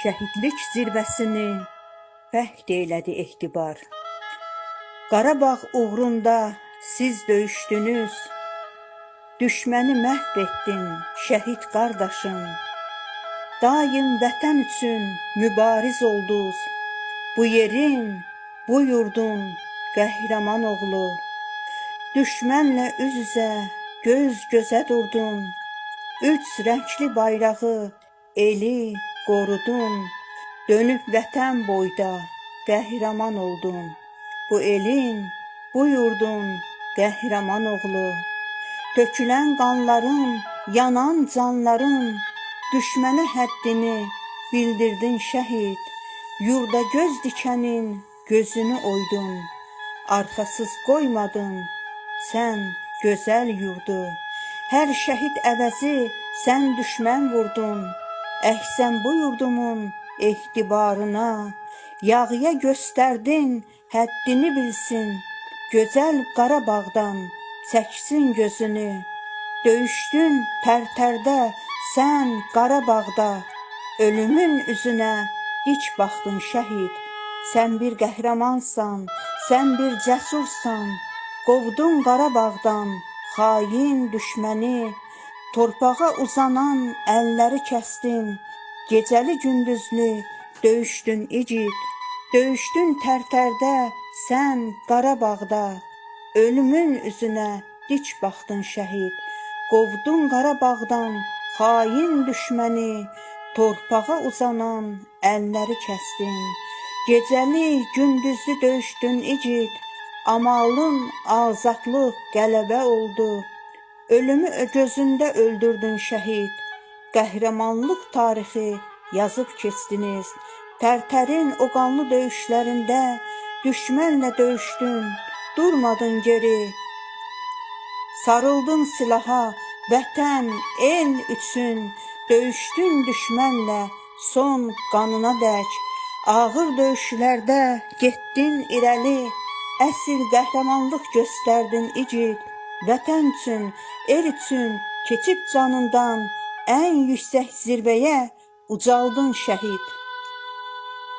şəhidlik zirvəsini fəxr elədi ehtibar. Qarabağ uğrunda siz döyüşdünüz, düşməni məhv etdin şəhid qardaşım. Daim vətən üçün mübariz oldunuz, bu yerin, bu yurdun qəhrəman oğlu. Düşmənlə üz-üzə, göz-gözə durdun, üç rəngli bayrağı eli qorudun. Dönüb vətən boyda qəhrəman oldun, bu elin, bu yurdun qəhrəman oğlu. Tökülən qanların, yanan canların, düşmənə həddini bildirdin şəhid. Yurda göz dikənin gözünü oydun, arxasız qoymadın sən gözəl yurdu. Hər şəhid əvəzi sən düşmən vurdun, əhsən bu yurdumun ehtibarına. Yağıya göstərdin həddini bilsin, gözəl Qarabağdan çəksin gözünü. Döyüşdün tərtərdə sən Qarabağda, ölümün üzünə dik baxdın şəhid. Sən bir qəhrəmansan, sən bir cəsursan, qovdun Qarabağdan xain düşməni. Torpağa uzanan əlləri kəsdin, gecəli gündüzlü döyüşdün igid. Döyüşdün tərtərdə sən Qarabağda, ölümün üzünə dik baxdın şəhid. Qovdun Qarabağdan xain düşməni, torpağa uzanan əlləri kəsdin. Gecəli gündüzlü döyüşdün igid, amalın azadlıq qələbə oldu. Ölümü gözündə öldürdün şəhid, qəhrəmanlıq tarixi yazıb keçdiniz. Tərtərin o qanlı döyüşlərində düşmənlə döyüşdün, durmadın geri. Sarıldın silaha, vətən, el üçün, döyüşdün düşmənlə son qanına dək. Ağır döyüşlərdə getdin irəli, əsl qəhrəmanlıq göstərdin igid. Vətən üçün, el üçün keçib canından ən yüksək zirvəyə ucaldın şəhid.